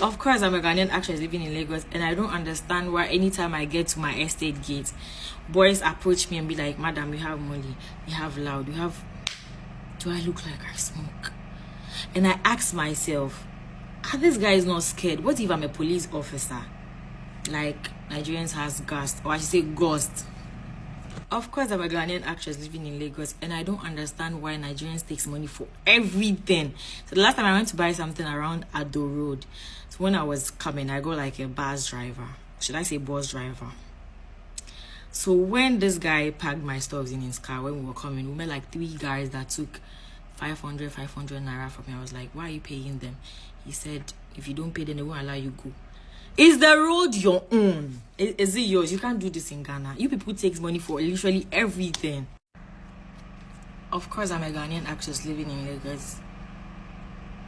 Of course, I'm a Ghanaian actress living in Lagos, and I don't understand why anytime I get to my estate gate, boys approach me and be like, "Madam, you have money, you have loud, you have." Do I look like I smoke? And I ask myself, are these guys not scared? What if I'm a police officer? Like Nigerians has ghost, or I should say ghost. Of course, I'm a Ghanaian actress living in Lagos, and I don't understand why Nigerians takes money for everything. So the last time I went to buy something around Ado Road, so when I was coming, I go like a bus driver. Should I say bus driver? So when this guy packed my stuffs in his car, when we were coming, we met like 3 guys that took 500 naira from me. I was like, why are you paying them? He said, if you don't pay them, they won't allow you go. Is the road your own? Is it yours? You can't do this in Ghana. You people take money for literally everything. Of course, I'm a Ghanaian actress living in Lagos,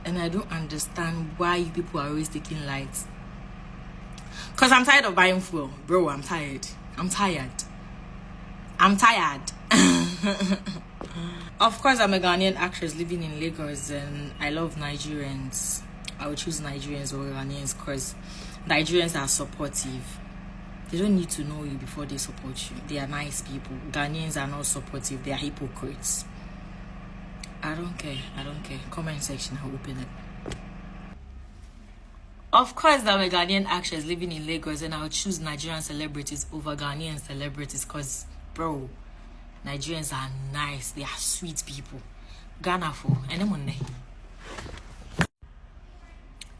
and I don't understand why you people are always taking lights. Because I'm tired of buying fuel. Bro, I'm tired. I'm tired. Of course, I'm a Ghanaian actress living in Lagos, and I love Nigerians. I would choose Nigerians over Ghanaians because Nigerians are supportive. They don't need to know you before they support you. They are nice people. Ghanaians are not supportive. They are hypocrites. I don't care. Comment section, I'll open it. Of course, I'm a Ghanaian actress living in Lagos, and I'll choose Nigerian celebrities over Ghanaian celebrities because, bro, Nigerians are nice. They are sweet people. Ghana for anyone.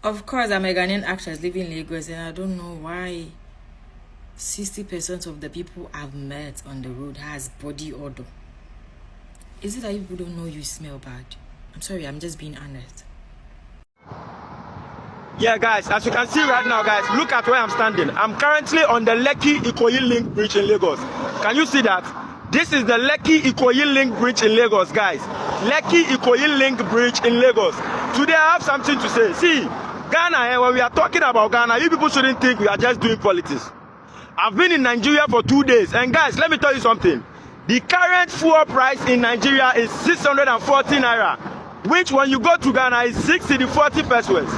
Of course, I'm a Ghanaian actress living in Lagos, and I don't know why 60% of the people I've met on the road has body odor. Is it that people don't know you smell bad? I'm sorry, I'm just being honest. Yeah, guys, as you can see right now, guys, look at where I'm standing. I'm currently on the Lekki-Ikoyi Link Bridge in Lagos. Can you see that? This is the Lekki-Ikoyi Link Bridge in Lagos, guys. Lekki-Ikoyi Link Bridge in Lagos. Today I have something to say. See, Ghana, when we are talking about Ghana, you people shouldn't think we are just doing politics. I've been in Nigeria for 2 days, and guys, let me tell you something. The current fuel price in Nigeria is 640 naira, which when you go to Ghana is 640 pesos.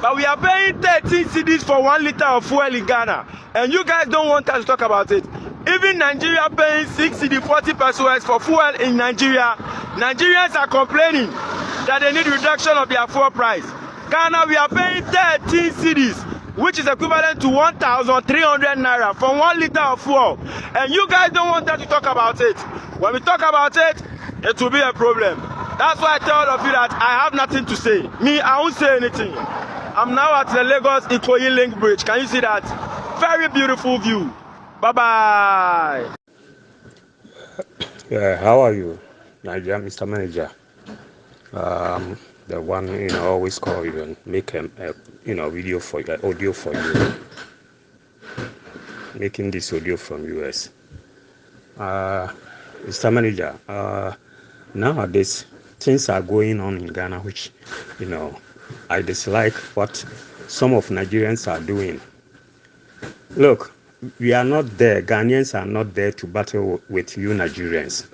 But we are paying 13 cedis for 1 liter of fuel in Ghana, and you guys don't want us to talk about it. Even Nigeria paying 640 pesos for fuel in Nigeria, Nigerians are complaining that they need reduction of their fuel price. Ghana, we are paying 13 cedis, which is equivalent to 1,300 naira for 1 liter of fuel. And you guys don't want us to talk about it. When we talk about it, it will be a problem. That's why I tell all of you that I have nothing to say. Me, I won't say anything. I'm now at the Lagos-Ikoyi Link Bridge. Can you see that? Very beautiful view. Bye-bye. Yeah, how are you, Nigeria, Mr. Manager? The one always call you and make a video for you, audio for you. Making this audio from US. Mr. Manager, nowadays things are going on in Ghana which I dislike what some of Nigerians are doing. Look, we are not there. Ghanaians are not there to battle with you Nigerians.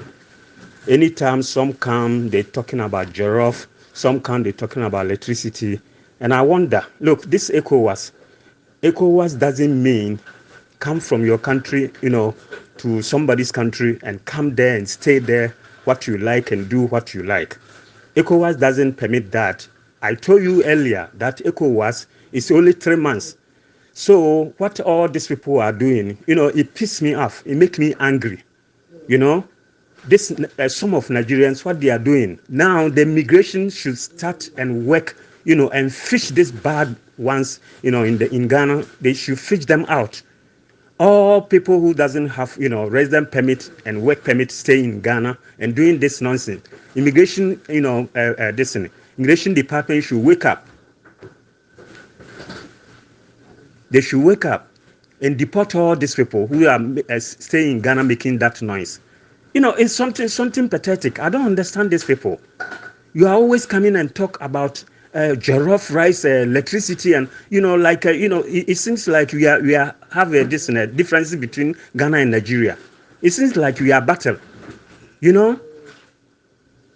Anytime some come, they're talking about giraffe. Some come, they're talking about electricity. And I wonder, look, this ECOWAS doesn't mean come from your country, to somebody's country and come there and stay there what you like and do what you like. ECOWAS doesn't permit that. I told you earlier that ECOWAS is only 3 months. So what all these people are doing, it pisses me off. It makes me angry. This some of Nigerians, what they are doing now, the migration should start and work, and fish these bad ones, in Ghana. They should fish them out. All people who doesn't have, resident permit and work permit stay in Ghana and doing this nonsense. Immigration, immigration department should wake up. They should wake up and deport all these people who are staying in Ghana making that noise. It's something pathetic. I don't understand these people. You are always coming and talk about jollof rice, electricity, and it seems like we have this difference between Ghana and Nigeria. It seems like we are battle.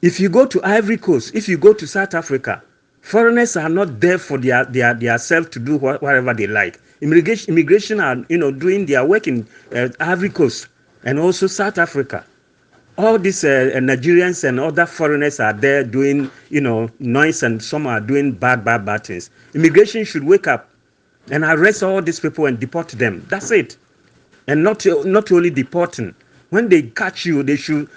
If you go to Ivory Coast, if you go to South Africa, Foreigners are not there for their self to do whatever they like. Immigration are, doing their work in Ivory Coast and also South Africa. All these Nigerians and other foreigners are there doing, noise, and some are doing bad things. Immigration should wake up and arrest all these people and deport them. That's it. And not only deporting. When they catch you, they should,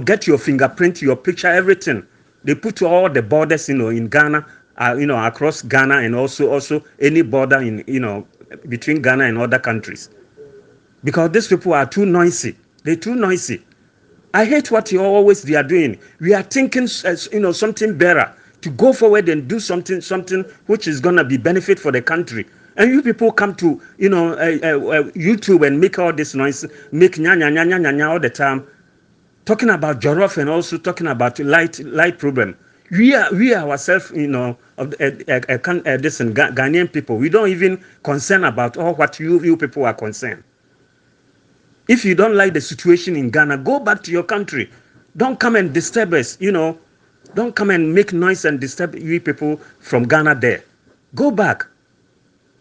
get your fingerprint, your picture, everything. They put all the borders, in Ghana, across Ghana, and also any border in, between Ghana and other countries. Because these people are too noisy. They're too noisy. I hate what they are doing. We are thinking, something better, to go forward and do something which is gonna be benefit for the country. And you people come to, YouTube and make all this noise, make nya all the time, talking about Jorof and also talking about light problem. We ourselves, of this Ghanaian people, we don't even concern about all what you people are concerned. If you don't like the situation in Ghana, go back to your country. Don't come and disturb us, Don't come and make noise and disturb you people from Ghana there. Go back.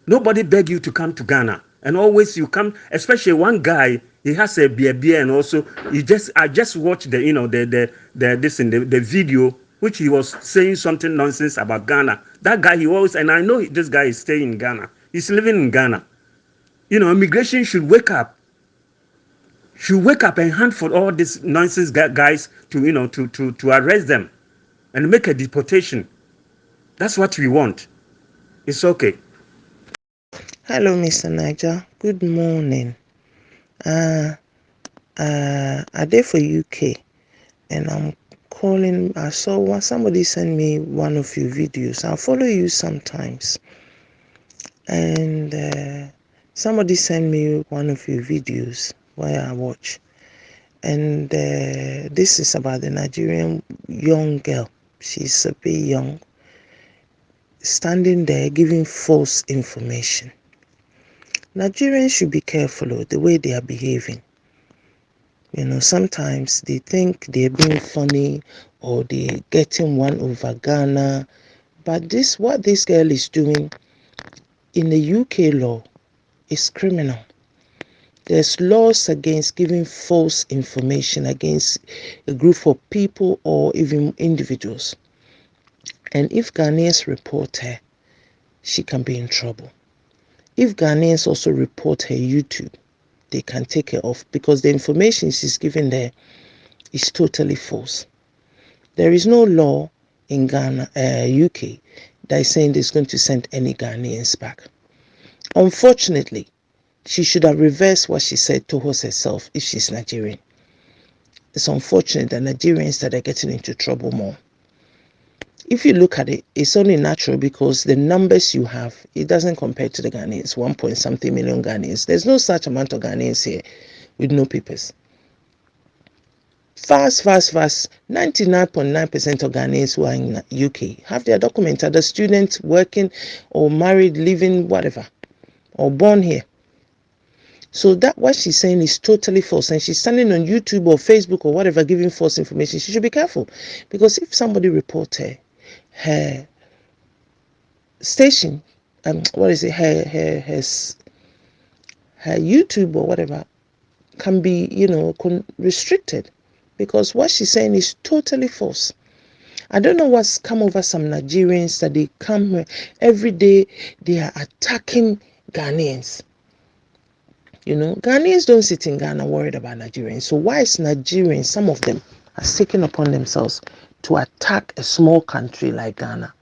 Nobody beg you to come to Ghana. And always you come, especially one guy, he has a beer, and also I just watched the video, which he was saying something nonsense about Ghana. That guy, and I know this guy is staying in Ghana. He's living in Ghana. Immigration should wake up. Should wake up and hunt for all these nonsense guys to arrest them and make a deportation. That's what we want. It's okay. Hello, Mr. Niger. Good morning. I there for UK, and I'm calling. I saw somebody send me one of your videos. I follow you sometimes, and somebody sent me one of your videos where I watch, and this is about the Nigerian young girl. She's a bit young, standing there giving false information. Nigerians should be careful of the way they are behaving. Sometimes they think they're being funny or they're getting one over Ghana, but what this girl is doing in the UK law is criminal. There's laws against giving false information against a group of people or even individuals. And if Ghanaians report her, she can be in trouble. If Ghanaians also report her YouTube, they can take her off because the information she's giving there is totally false. There is no law in Ghana, UK, that is saying it's going to send any Ghanaians back. Unfortunately, she should have reversed what she said towards herself if she's Nigerian. It's unfortunate that Nigerians that are getting into trouble more. If you look at it, it's only natural because the numbers you have, it doesn't compare to the Ghanaians, 1.something million Ghanaians. There's no such amount of Ghanaians here with no papers. Fast, 99.9% of Ghanaians who are in UK have their documents, either students, working, or married, living, whatever, or born here. So that what she's saying is totally false, and she's standing on YouTube or Facebook or whatever giving false information. She should be careful, because if somebody reports her station, her YouTube or whatever can be restricted, because what she's saying is totally false. I don't know what's come over some Nigerians that they come here every day, they are attacking Ghanaians. Ghanaians don't sit in Ghana worried about Nigerians. So why is Nigerians, some of them, are taking upon themselves to attack a small country like Ghana?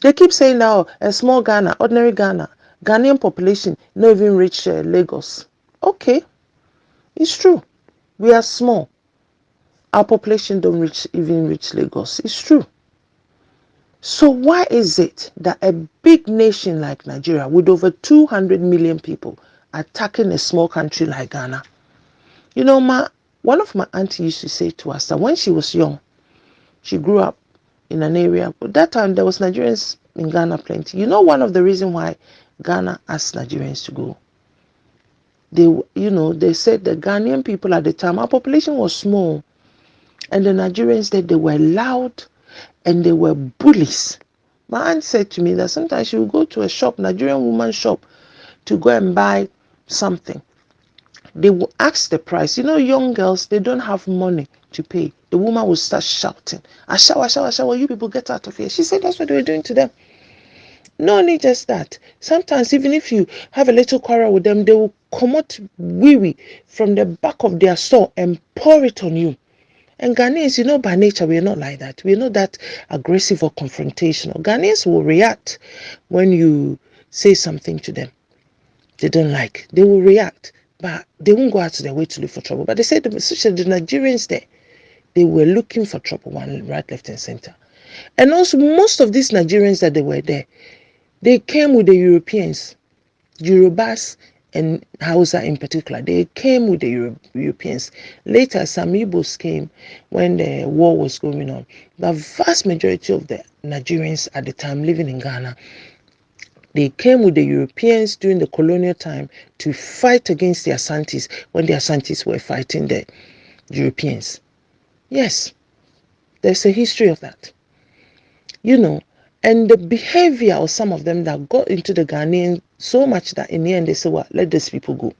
They keep saying now, a small Ghana, ordinary Ghana, Ghanaian population, not even reach Lagos. Okay, it's true. We are small. Our population don't even reach Lagos. It's true. So why is it that a big nation like Nigeria, with over 200 million people, attacking a small country like Ghana? One of my aunties used to say to us that when she was young, she grew up in an area, but that time there was Nigerians in Ghana plenty. One of the reasons why Ghana asked Nigerians to go, they said the Ghanaian people at the time, our population was small, and the Nigerians, they were loud and they were bullies. My aunt said to me that sometimes she will go to a shop, Nigerian woman shop, to go and buy something. They will ask the price. You know, young girls, they don't have money to pay. The woman will start shouting, Ashawa, Ashawa, Ashawa, you people get out of here. She said that's what they were doing to them. Not only just that, sometimes even if you have a little quarrel with them, they will come out wee from the back of their store and pour it on you. And Ghanaians, you know, by nature, we're not like that. We're not that aggressive or confrontational. Ghanaians will react when you say something to them they don't like. They will react, but they won't go out of their way to look for trouble. But they said, especially the Nigerians there, they were looking for trouble, one right, left, and center. And also, most of these Nigerians that they were there, they came with the Europeans, Yorubas and Hausa in particular. They came with the Europeans. Later, some Igbos came when the war was going on. The vast majority of the Nigerians at the time living in Ghana, they came with the Europeans during the colonial time to fight against the Asantis when the Asantis were fighting the Europeans. Yes, there's a history of that. You know, and the behavior of some of them that got into the Ghanaian so much that in the end they said, well, let these people go.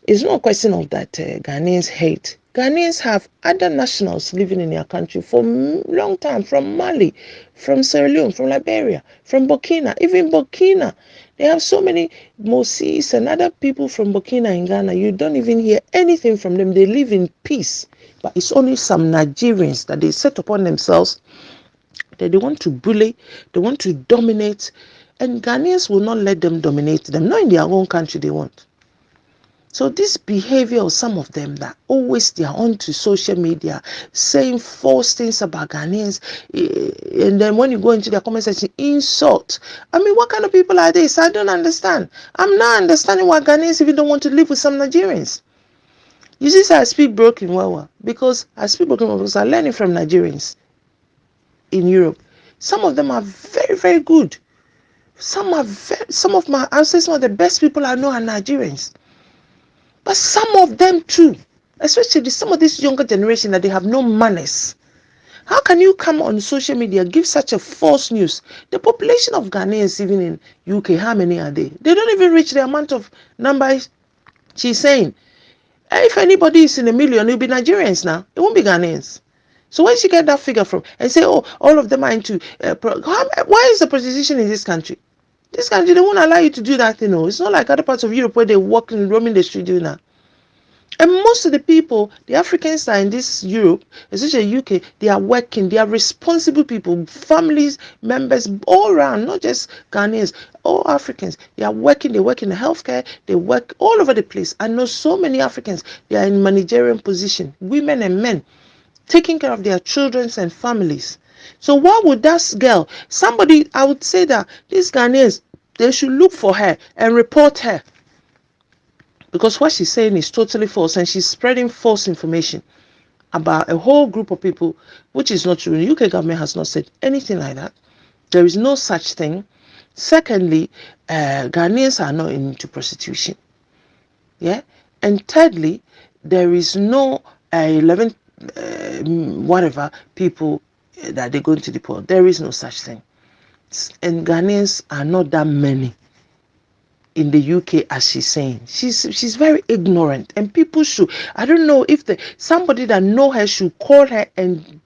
It's not a question of that Ghanaians hate. Ghanaians have other nationals living in their country for a long time, from Mali, from Sierra Leone, from Liberia, from Burkina, even Burkina. They have so many Moses and other people from Burkina in Ghana. You don't even hear anything from them. They live in peace. But it's only some Nigerians that they set upon themselves that they want to bully, they want to dominate, and Ghanaians will not let them dominate them. Not in their own country they want. So this behavior of some of them that always they are onto social media saying false things about Ghanaians, and then when you go into their comment section, insult. I mean, what kind of people are these? I don't understand. I'm not understanding why Ghanaians even don't want to live with some Nigerians. You see, I speak broken well, because I speak broken well because I'm learning from Nigerians in Europe. Some of them are very, very good. Some of the best people I know are Nigerians. But some of them too, especially some of this younger generation, that they have no manners. How can you come on social media, give such a false news? The population of Ghanaians even in UK, how many are they? They don't even reach the amount of number she's saying. If anybody is in a million, it'll be Nigerians now. It won't be Ghanaians. So where did she get that figure from? And say, oh, all of them are into... why is the prostitution in this country? This country, they won't allow you to do that, you know. It's not like other parts of Europe where they walk and roaming the street doing that. And most of the people, the Africans that are in this Europe, especially UK, they are working. They are responsible people, families, members, all around, not just Ghanaians, all Africans. They are working. They work in the healthcare. They work all over the place. I know so many Africans, they are in managerial position, women and men, taking care of their children and families. So why would that girl, somebody, I would say that these Ghanaians, they should look for her and report her. Because what she's saying is totally false, and she's spreading false information about a whole group of people, which is not true. The UK government has not said anything like that. There is no such thing. Secondly, Ghanaians are not into prostitution. Yeah. And thirdly, there is no 11 whatever people that they're going to deport. There is no such thing. And Ghanaians are not that many in the UK as she's saying. She's very ignorant, and people should, I don't know if somebody that know her should call her and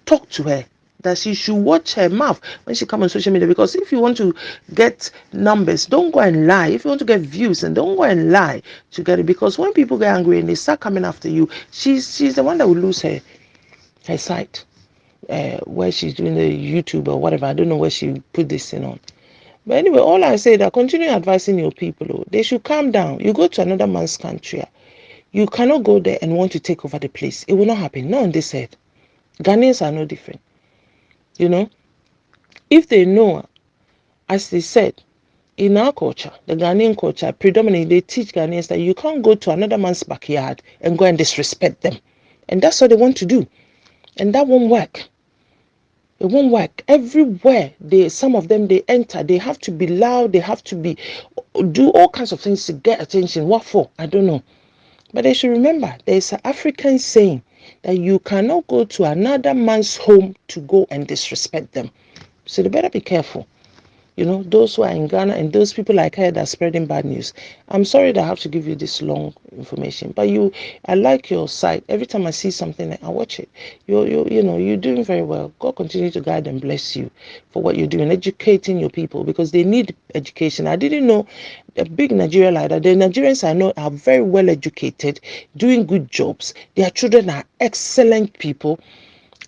talk to her, that she should watch her mouth when she comes on social media. Because if you want to get numbers, don't go and lie. If you want to get views, and don't go and lie to get it. Because when people get angry and they start coming after you, she's the one that will lose her site, where she's doing the YouTube or whatever. I don't know where she put this thing on. But anyway, all I say that continue advising your people. They should calm down. You go to another man's country, you cannot go there and want to take over the place. It will not happen. No, on this side. Ghanaians are no different. You know, if they know, as they said, in our culture, the Ghanaian culture, predominantly they teach Ghanaians that you can't go to another man's backyard and go and disrespect them. And that's what they want to do. And that won't work. It won't work. Everywhere some of them they enter, they have to be loud, they have to do all kinds of things to get attention. What for? I don't know. But they should remember, there's an African saying that you cannot go to another man's home to go and disrespect them. So they better be careful. You know, those who are in Ghana and those people like her that are spreading bad news. I'm sorry that I have to give you this long information, but I like your site. Every time I see something, I watch it. You're doing very well. God continue to guide and bless you for what you're doing, educating your people because they need education. I didn't know a big Nigeria like that. The Nigerians I know are very well educated, doing good jobs. Their children are excellent people.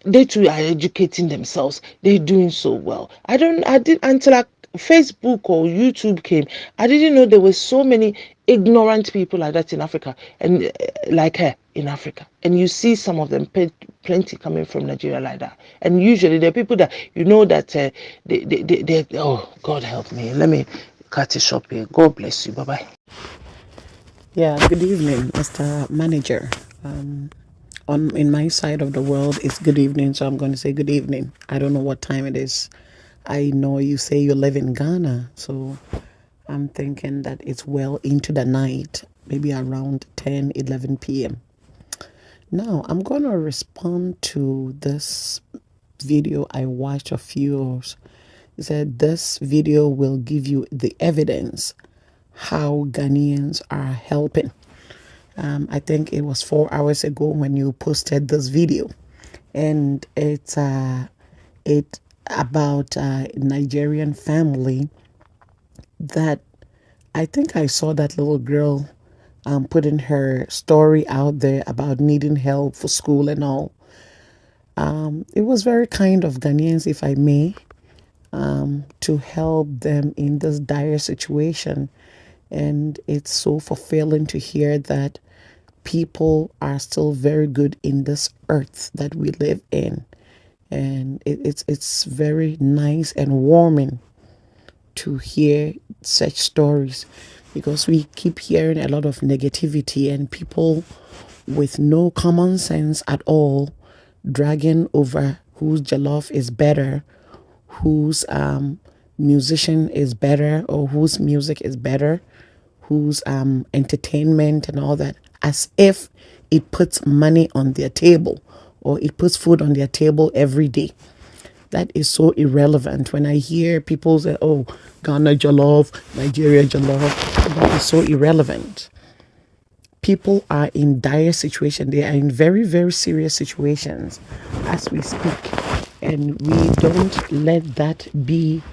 They too are educating themselves. They're doing so well. I did until Facebook or YouTube came. I didn't know there were so many ignorant people like that in Africa and like her in Africa. And you see some of them plenty coming from Nigeria like that. And usually they're people that you know that they oh God help me. Let me cut it short here. God bless you. Bye bye. Yeah, good evening, Mr. Manager. In my side of the world, it's good evening, so I'm going to say good evening. I don't know what time it is. I know you say you live in Ghana, so I'm thinking that it's well into the night, maybe around 10, 11 p.m. Now, I'm going to respond to this video I watched of yours. It said this video will give you the evidence how Ghanaians are helping. I think it was 4 hours ago when you posted this video, and it's about a Nigerian family that I think I saw that little girl putting her story out there about needing help for school and all. It was very kind of Ghanaians, if I may, to help them in this dire situation. And it's so fulfilling to hear that people are still very good in this earth that we live in. And it's very nice and warming to hear such stories because we keep hearing a lot of negativity and people with no common sense at all dragging over whose jollof is better, whose musician is better, or whose music is better, whose entertainment and all that, as if it puts money on their table or it puts food on their table every day. That is so irrelevant. When I hear people say, oh, Ghana jollof, Nigeria jollof, that is so irrelevant. People are in dire situations. They are in very, very serious situations as we speak. And we don't let that be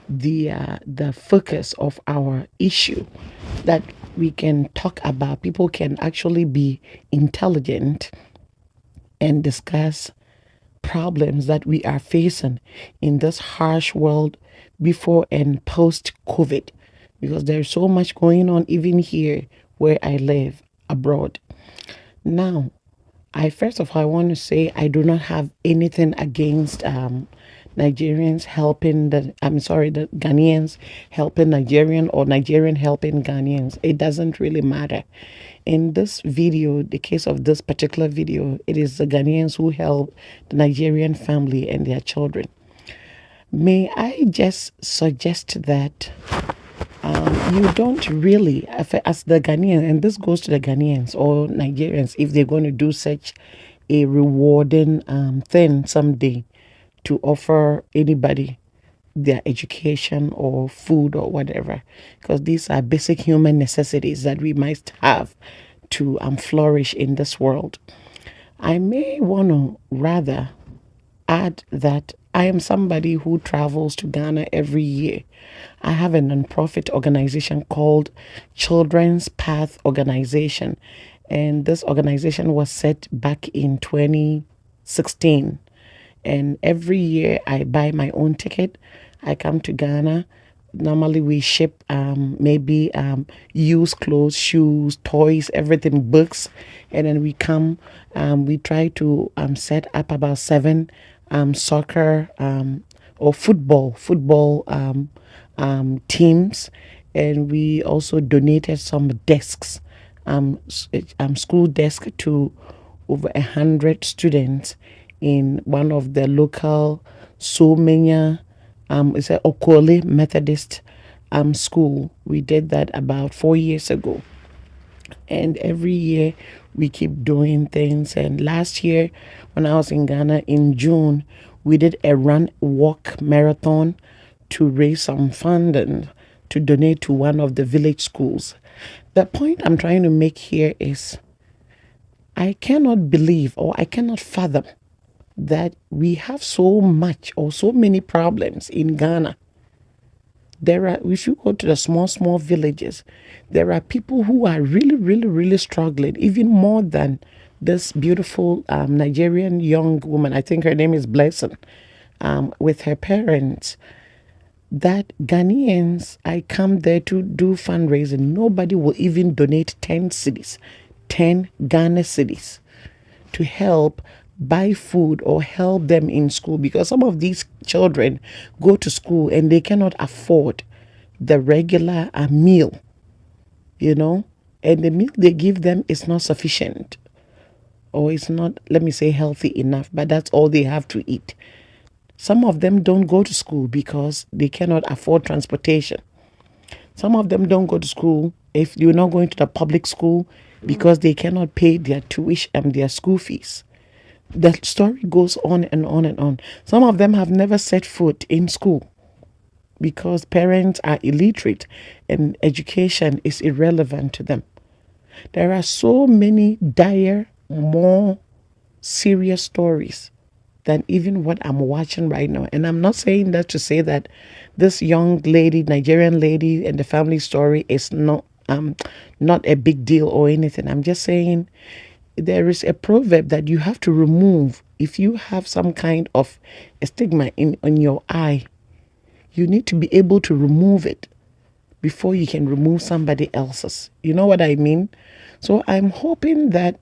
the focus of our issue that we can talk about. People can actually be intelligent and discuss problems that we are facing in this harsh world before and post COVID, because there's so much going on even here where I live abroad. Now, first of all, I want to say I do not have anything against Nigerians helping the Ghanaians helping Nigerian or Nigerian helping Ghanaians. It doesn't really matter. In this video, the case of this particular video, it is the Ghanaians who help the Nigerian family and their children. May I just suggest that you don't really, as the Ghanaians, and this goes to the Ghanaians or Nigerians, if they're going to do such a rewarding thing someday to offer anybody their education or food or whatever, because these are basic human necessities that we must have to flourish in this world. I may want to rather add that I am somebody who travels to Ghana every year. I have a non-profit organization called Children's Path Organization, and this organization was set back in 2016. And every year I buy my own ticket. I come to Ghana. Normally we ship maybe used clothes, shoes, toys, everything, books. And then we come, we try to set up about 7 soccer or football teams. And we also donated some desks, school desk to over 100 students in one of the local Somenya, it's a Okole Methodist school. We did that about 4 years ago. And every year we keep doing things. And last year, when I was in Ghana in June, We did a run walk marathon to raise some fund and to donate to one of the village schools. The point I'm trying to make here is I cannot believe or I cannot fathom that we have so much or so many problems in Ghana. If you go to the small villages, there are people who are really struggling, even more than this beautiful Nigerian young woman. I think her name is Blessing, with her parents. That Ghanaians, I come there to do fundraising. Nobody will even donate 10 cities, 10 Ghana cities to help buy food or help them in school, because some of these children go to school and they cannot afford the regular meal, and the meal they give them is not sufficient, or it's not, let me say, healthy enough, but that's all they have to eat. Some of them don't go to school because they cannot afford transportation. Some of them don't go to school if you're not going to the public school because they cannot pay their tuition and their school fees. The story goes on and on and on. Some of them have never set foot in school because parents are illiterate and education is irrelevant to them. There are so many dire, more serious stories than even what I'm watching right now. And I'm not saying that to say that this young lady, Nigerian lady, and the family story is not a big deal or anything. I'm just saying there is a proverb that you have to remove. If you have some kind of a stigma on your eye, you need to be able to remove it before you can remove somebody else's. You know what I mean? So I'm hoping that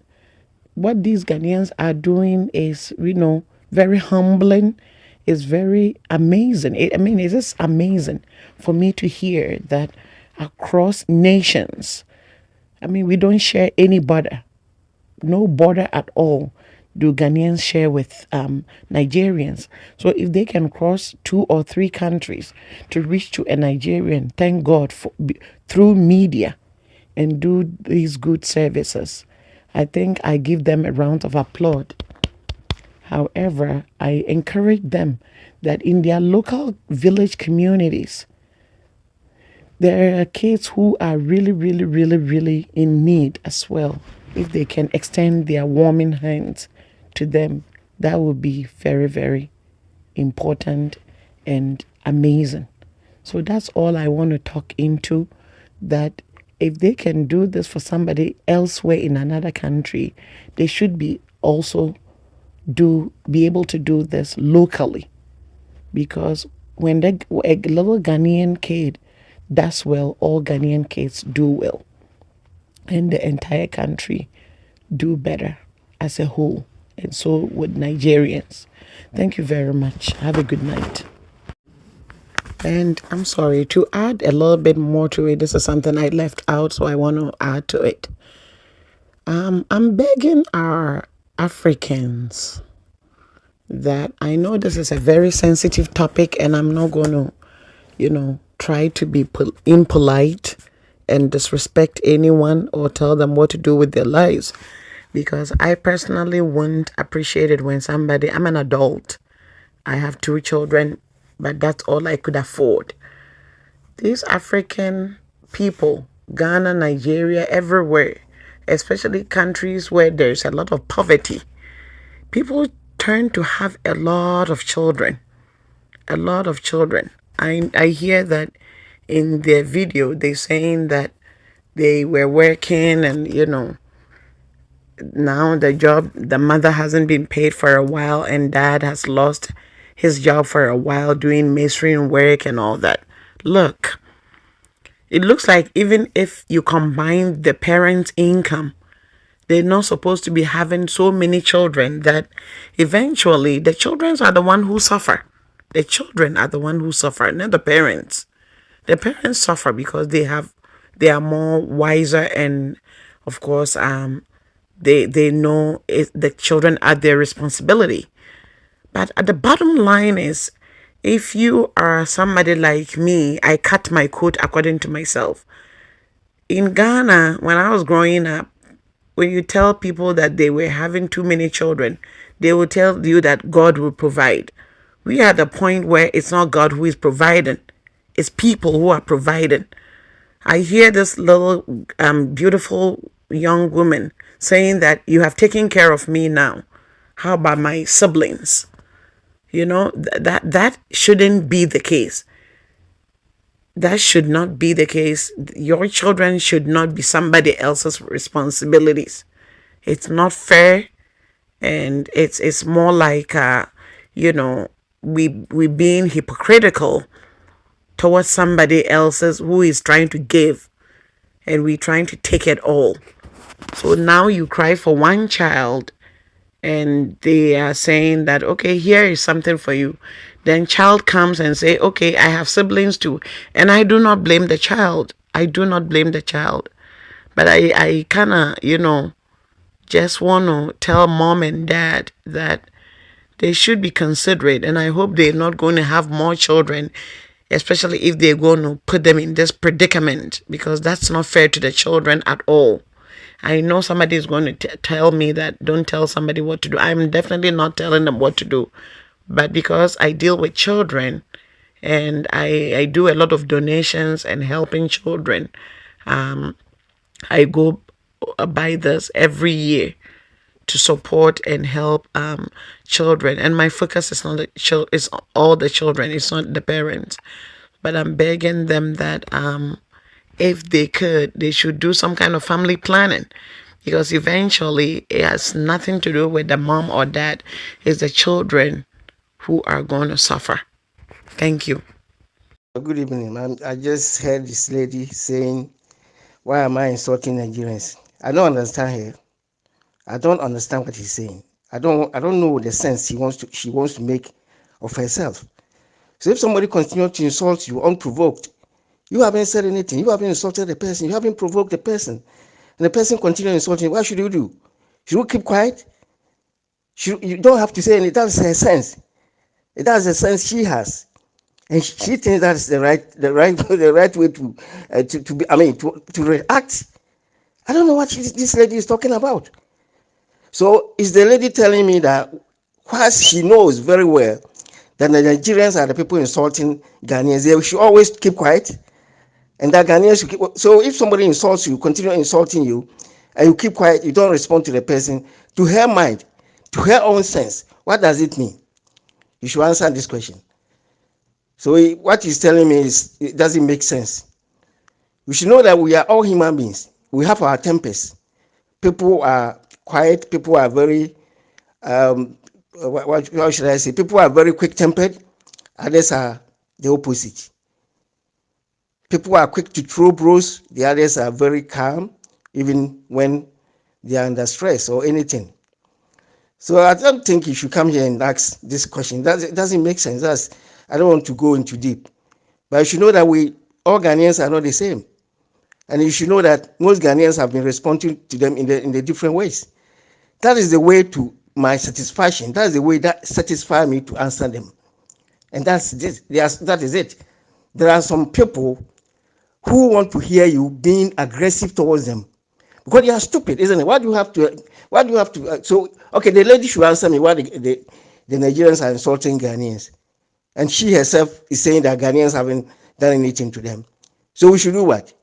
what these Ghanaians are doing is, very humbling. It's very amazing. It's just amazing for me to hear that across nations, we don't share any border. No border at all do Ghanaians share with Nigerians. So if they can cross 2 or 3 countries to reach to a Nigerian, thank God through media and do these good services, I think I give them a round of applause. However, I encourage them that in their local village communities, there are kids who are really in need as well. If they can extend their warming hands to them, that would be very important and amazing. So that's all I want to talk into, that if they can do this for somebody elsewhere in another country, they should be also be able to do this locally. Because when a little Ghanaian kid does well, all Ghanaian kids do well, and the entire country do better as a whole. And so would Nigerians. Thank you very much. Have a good night. And I'm sorry, to add a little bit more to it, this is something I left out, so I want to add to it. I'm begging our Africans that, I know this is a very sensitive topic and I'm not going to, try to be impolite and disrespect anyone or tell them what to do with their lives, because I personally wouldn't appreciate it when I'm an adult, I have 2 children, but that's all I could afford. These African people, Ghana, Nigeria, everywhere, especially countries where there's a lot of poverty, people turn to have a lot of children. I hear that in their video, they're saying that they were working and, now the mother hasn't been paid for a while and dad has lost his job for a while doing masonry work and all that. Look, it looks like even if you combine the parents' income, they're not supposed to be having so many children, that eventually the children are the one who suffer. The children are the one who suffer, not the parents. The parents suffer because they are more wiser, and of course they know the children are their responsibility. But at the bottom line is, if you are somebody like me, I cut my coat according to myself. In Ghana, when I was growing up, when you tell people that they were having too many children, they will tell you that God will provide. We are at the point where it's not God who is providing, it's people who are providing. I hear this little beautiful young woman saying that you have taken care of me now. How about my siblings? You know, that shouldn't be the case. That should not be the case. Your children should not be somebody else's responsibilities. It's not fair, and it's more like you know, we being hypocritical towards somebody else's who is trying to give, and we trying to take it all. So now you cry for one child, and they are saying that, okay, here is something for you. Then child comes and say, okay, I have siblings too. And I do not blame the child. I do not blame the child. But I kind of, you know, just want to tell mom and dad that they should be considerate. And I hope they're not going to have more children, especially if they're going to put them in this predicament, because that's not fair to the children at all. I know somebody is going to tell me that don't tell somebody what to do. I'm definitely not telling them what to do. But because I deal with children, and I do a lot of donations and helping children, I go by this every year to support and help children. And my focus is not it's all the children. It's not the parents. But I'm begging them that if they could, they should do some kind of family planning, because eventually it has nothing to do with the mom or dad. It's the children who are going to suffer. Thank you. Good evening. I just heard this lady saying, why am I insulting Nigerians? I don't understand her. I don't understand what he's saying. I don't know the sense she wants to make of herself. So if somebody continues to insult you unprovoked, you haven't said anything, you haven't insulted the person, you haven't provoked the person, and the person continues insulting you, what should you do? Should you keep quiet? You don't have to say anything. That's her sense. That's the sense she has, and she thinks that's the right way to be. I mean, to react. I don't know what this lady is talking about. So is the lady telling me that whilst she knows very well that the Nigerians are the people insulting Ghanaians, they should always keep quiet, and that Ghanaians should keep. So if somebody insults you, continue insulting you, and you keep quiet, you don't respond to the person, to her mind, to her own sense, what does it mean? You should answer this question. So what he's telling me is, it doesn't make sense. We should know that we are all human beings. We have our tempers. People are quiet. People are very, what should I say? People are very quick-tempered. Others are the opposite. People are quick to throw blows. The others are very calm, even when they are under stress or anything. So I don't think you should come here and ask this question. That doesn't make sense. I don't want to go into deep. But you should know that all Ghanaians are not the same. And you should know that most Ghanaians have been responding to them in the different ways. That is the way to my satisfaction. That is the way that satisfies me to answer them. And that is it. There are some people who want to hear you being aggressive towards them, because they are stupid, isn't it? What do you have to? So, okay, the lady should answer me why the Nigerians are insulting Ghanaians. And she herself is saying that Ghanaians haven't done anything to them. So we should do what?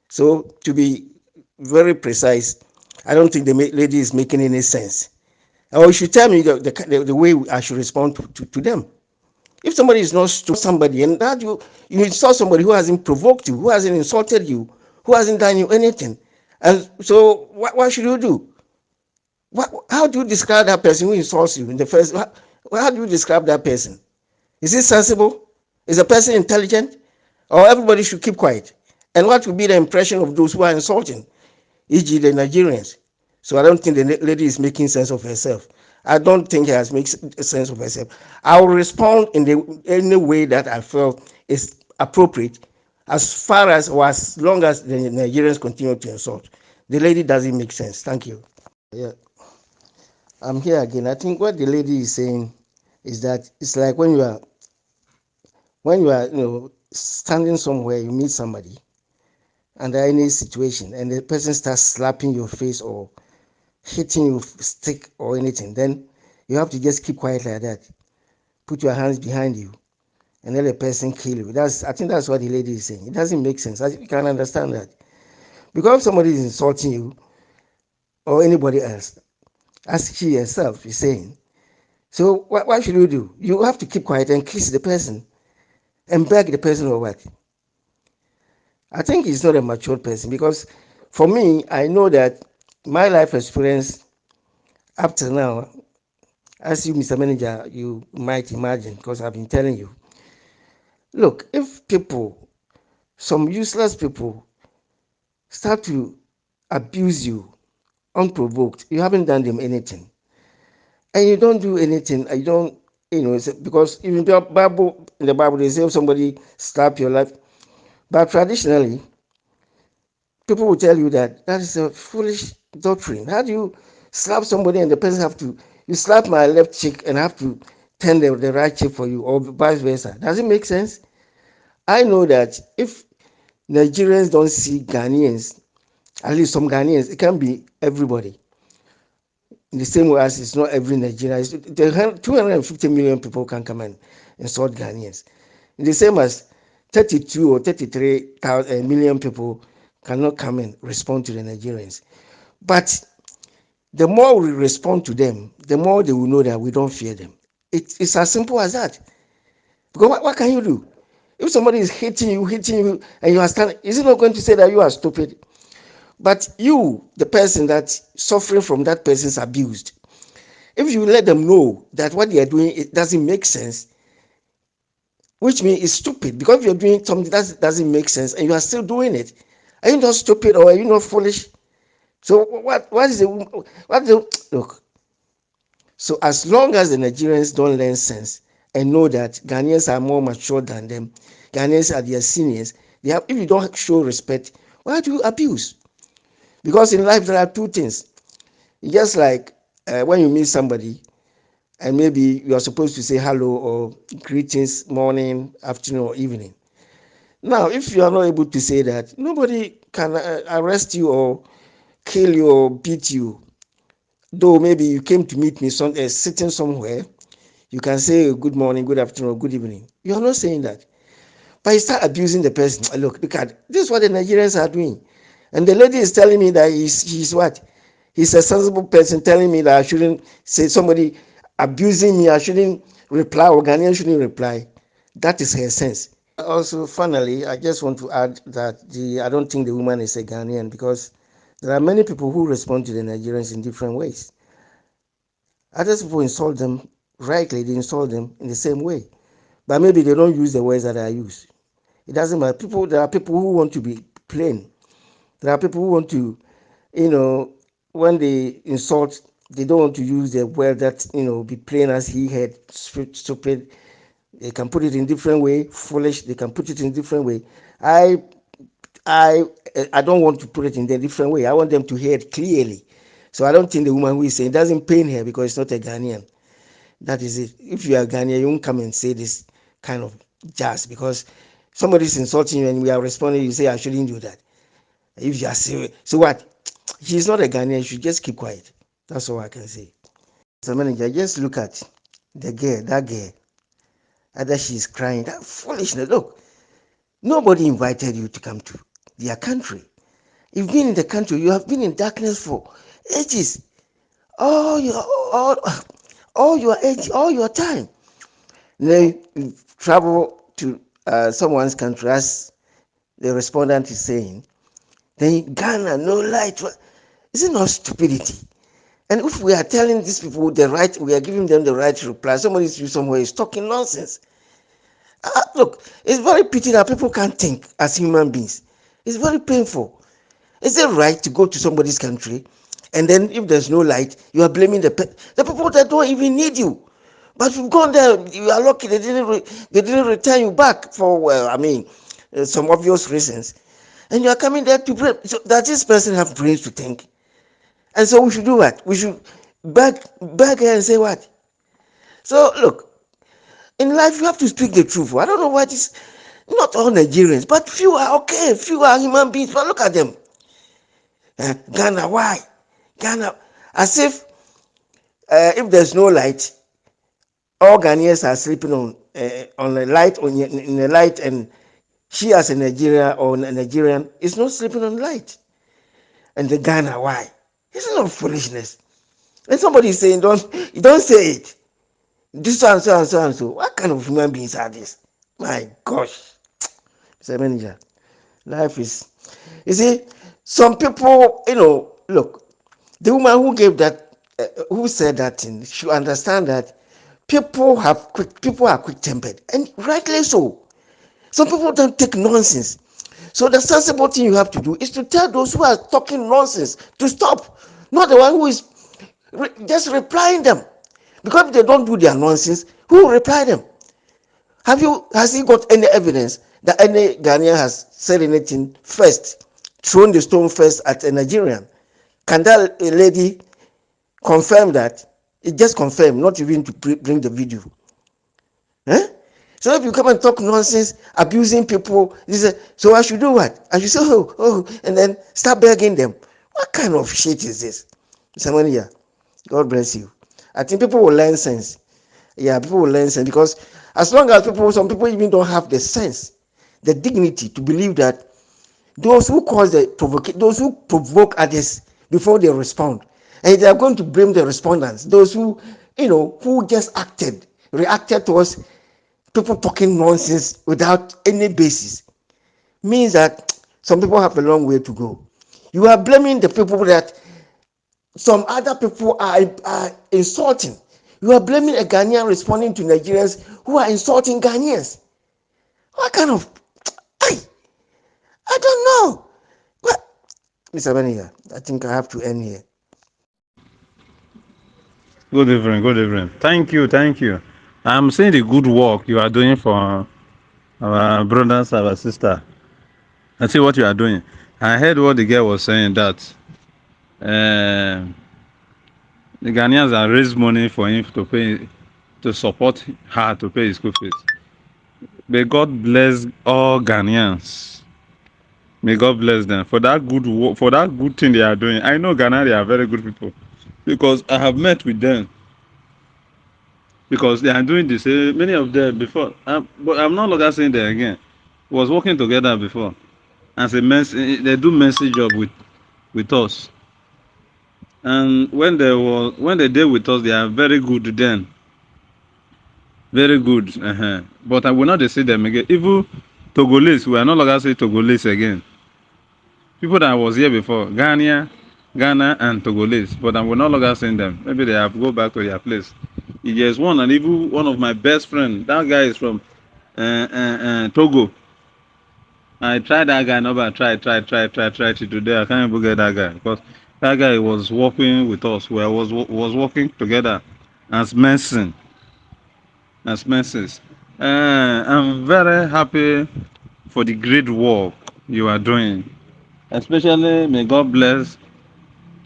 So to be very precise, I don't think the lady is making any sense. Or you should tell me the way I should respond to them. If somebody is not somebody, and that you insult somebody who hasn't provoked you, who hasn't insulted you, who hasn't done you anything, and so what should you do? How do you describe that person who insults you in the first? How do you describe that person? Is it sensible? Is the person intelligent? Or everybody should keep quiet? And what will be the impression of those who are insulting, e.g. the Nigerians? So I don't think the lady is making sense of herself. I don't think she has made sense of herself. I will respond in any way that I feel is appropriate, as far as or as long as the Nigerians continue to insult. The lady doesn't make sense. Thank you. Yeah, I'm here again. I think what the lady is saying is that it's like when you are standing somewhere, you meet somebody under any situation, and the person starts slapping your face or hitting you with stick or anything, then you have to just keep quiet like that. put your hands behind you, and let the person kill you. I think that's what the lady is saying. It doesn't make sense. You can understand that. Because if somebody is insulting you or anybody else, as she herself is saying, so what should you do? You have to keep quiet and kiss the person and beg the person or what? I think he's not a mature person, because for me, I know that my life experience up to now, as you, Mr. Manager, you might imagine, because I've been telling you. Look, if people, some useless people, start to abuse you unprovoked, you haven't done them anything, and you don't do anything, you don't, because even in the Bible, they say if somebody slap your life, but traditionally, people will tell you that that is a foolish doctrine. How do you slap somebody and the person have to, you slap my left cheek and have to turn the right cheek for you, or vice versa? Does it make sense? I know that if Nigerians don't see Ghanaians, at least some Ghanaians, it can be everybody. In the same way as it's not every Nigerian, 250 million people can come and insult Ghanaians. In the same as 32 or 33 million people cannot come and respond to the Nigerians. But the more we respond to them, the more they will know that we don't fear them. It's as simple as that. Because what can you do? If somebody is hitting you, and you are standing, is it not going to say that you are stupid? But you, the person that's suffering from that person's abuse, if you let them know that what they are doing, it doesn't make sense, which means it's stupid. Because if you're doing something that doesn't make sense and you are still doing it, are you not stupid or are you not foolish? So what is look? So as long as the Nigerians don't learn sense and know that Ghanaians are more mature than them, Ghanaians are their seniors, if you don't show respect, why do you abuse? Because in life there are two things. Just like when you meet somebody and maybe you are supposed to say hello or greetings, morning, afternoon, or evening. Now, if you are not able to say that, nobody can arrest you or kill you or beat you. Though maybe you came to meet me sitting somewhere, you can say good morning, good afternoon, or good evening. You are not saying that. But you start abusing the person. Look at this is what the Nigerians are doing. And the lady is telling me that he's what? He's a sensible person telling me that I shouldn't say, somebody abusing me, I shouldn't reply, or Ghanaian shouldn't reply. That is her sense. Also, finally, I just want to add that I don't think the woman is a Ghanaian, because there are many people who respond to the Nigerians in different ways. Other people insult them rightly, they insult them in the same way. But maybe they don't use the words that I use. It doesn't matter. There are people who want to be plain. There are people who want to, when they insult, they don't want to use the word that, be plain as he had, stupid. They can put it in different way, foolish. They can put it in different way. I don't want to put it in a different way. I want them to hear it clearly. So I don't think the woman who is saying, it doesn't pain her because it's not a Ghanaian. That is it. If you are Ghanaian, you won't come and say this kind of jazz, because somebody is insulting you and we are responding, you say, I shouldn't do that. If you are serious, so what? She's not a Ghanaian, you should just keep quiet. That's all I can say. So manager, just look at that girl. Either she's crying, that foolishness. Look, nobody invited you to come to their country. You've been in the country, you have been in darkness for ages. All your age, all your time. Then you travel to someone's country, as the respondent is saying. Then Ghana, no light. Is it not stupidity? And if we are telling these people the right, we are giving them the right to reply. Somebody somewhere is talking nonsense. Look, it's very pity that people can't think as human beings. It's very painful. Is it right to go to somebody's country, and then if there's no light, you are blaming the people that don't even need you? But you've gone there, you are lucky they didn't return you back for, some obvious reasons. And you are coming there to blame. So does this person have brains to think? And so we should do what? We should beg her and say what? So look, in life you have to speak the truth. I don't know why this, not all Nigerians, but few are okay, few are human beings, but look at them. Ghana, why? Ghana, as if there's no light, all Ghanaians are sleeping on the light, in the light, and she as a Nigerian or a Nigerian is not sleeping on light. And the Ghana, why? It's not foolishness. And somebody is saying, don't say it. This so and so and so and so. What kind of human beings are this? My gosh. Mr. Manager, life is, you see, some people, look, the woman who gave that, who said that thing, should understand that people are quick tempered, and rightly so. Some people don't take nonsense. So the sensible thing you have to do is to tell those who are talking nonsense to stop, not the one who is just replying them. Because if they don't do their nonsense, who will reply them? Has he got any evidence that any Ghanaian has said anything first, thrown the stone first at a Nigerian? Can that lady confirm that? It just confirmed, not even to bring the video. Eh? So if you come and talk nonsense, abusing people, so I should do what? I should say, and then start begging them. What kind of shit is this? Samania, God bless you. I think people will learn sense. Yeah, people will learn sense, because as long as some people even don't have the sense, the dignity to believe that those who those who provoke others before they respond, and they are going to blame the respondents, those who just reacted towards people talking nonsense without any basis, means that some people have a long way to go. You are blaming the people that some other people are insulting. You are blaming a Ghanaian responding to Nigerians who are insulting Ghanaians. What kind of... I don't know. What? Mr. Benninger, I think I have to end here. Good evening, good evening. Thank you. I'm seeing the good work you are doing for our brothers, our sister. I see what you are doing. I heard what the girl was saying, that the Ghanaians are raised money for him to support her to pay his school fees. May God bless all Ghanaians. May God bless them for that good work, for that good thing they are doing. I know Ghana, they are very good people, because I have met with them. Because they are doing this, many of them before, but I'm not longer saying that again. Was working together before, as they do message job with us. And when they deal with us, they are very good then, very good. But I will not see them again. Even Togolese, we are no longer saying Togolese again. People that was here before, Ghana and Togolese, but I will no longer see them. Maybe they have go back to their place. There's one, and even one of my best friend, that guy is from Togo. I tried that guy, no, but I tried to today. I can't even get that guy, because that guy was working with us. We was working together as Mason, as Masons. I'm very happy for the great work you are doing. Especially, may God bless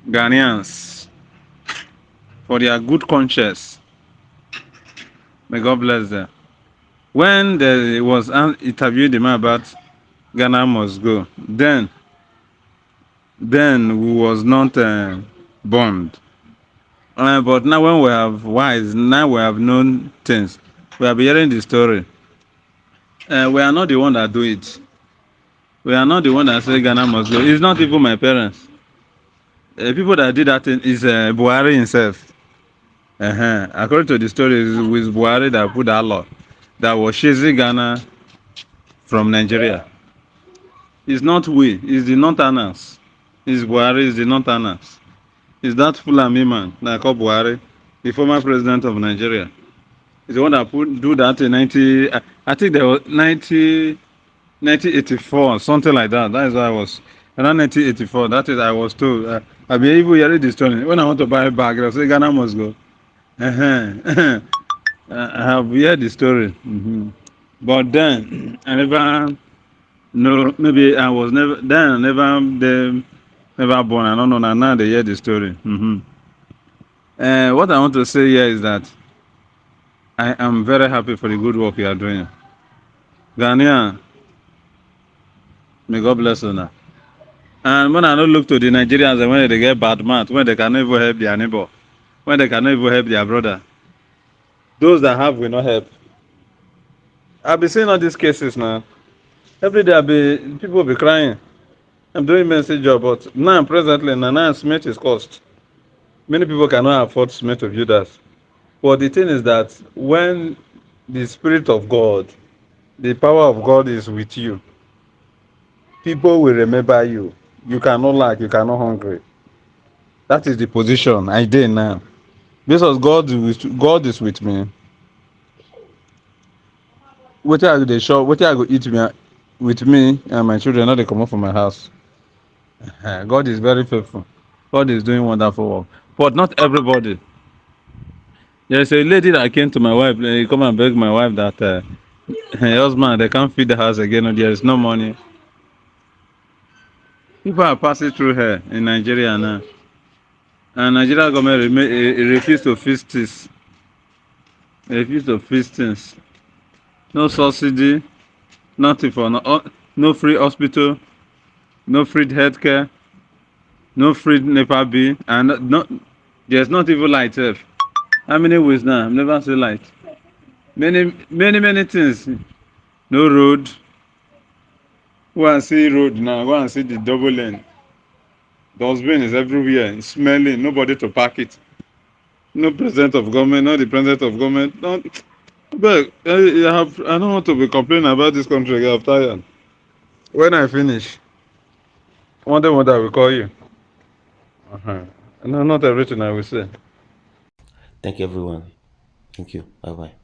Ghanaians for their good conscience. May God bless them. When there was an interview the man about Ghana must go, then we was not bond. But now when we have wise, now we have known things. We are hearing the story. We are not the one that do it. We are not the one that say Ghana must go. It's not even my parents. People that did that thing is Buhari himself. According to the story, it was Buhari that put that law that was chasing Ghana from Nigeria. It's not we, it's the northerners. It's Buhari, it's the northerners. It's that Fulani man that called Buhari, the former president of Nigeria. It's the one that do that in I think there was 1984, something like that. That is why I was, around 1984, that is I was told. I be even hearing the story. When I want to buy a bag, I say Ghana must go. I have heard the story. But then, I never, no, maybe I was never, then I never born. I don't know, now they hear the story. What I want to say here is that I am very happy for the good work you are doing. Ghanaian, may God bless you now. And when I don't look to the Nigerians, and when they get bad mouth, when they cannot even help their neighbor, when they cannot even help their brother, those that have will not help. I've been seeing all these cases now. Every day people will be crying. I'm doing message job, but now presently now cement is cost. Many people cannot afford cement to build that. But the thing is that when the spirit of God, the power of God is with you, people will remember you. You cannot lack, you cannot hungry. That is the position I did now. Because God is with me. What I go dey shop, what I go eat me with me and my children, not they come up from my house. God is very faithful. God is doing wonderful work. But not everybody. There's a lady that came to my wife, come and beg my wife that her husband, they can't feed the house again, or there is no money. People are passing through her in Nigeria now. And Nigeria government refuse to fix this. They refuse to fix things. No subsidy, nothing for no free hospital, no free healthcare, no free NEPA bill, and there's not even light. How many ways now? I've never seen light. Many things. No road. Go and see road now. Go and see the double lane. Dustbin is everywhere. It's smelling. Nobody to park it. No president of government. Not the president of government. Don't. But I don't want to be complaining about this country again. I'm tired. When I finish, one day what I will call you. No, not everything I will say. Thank you, everyone. Thank you. Bye bye.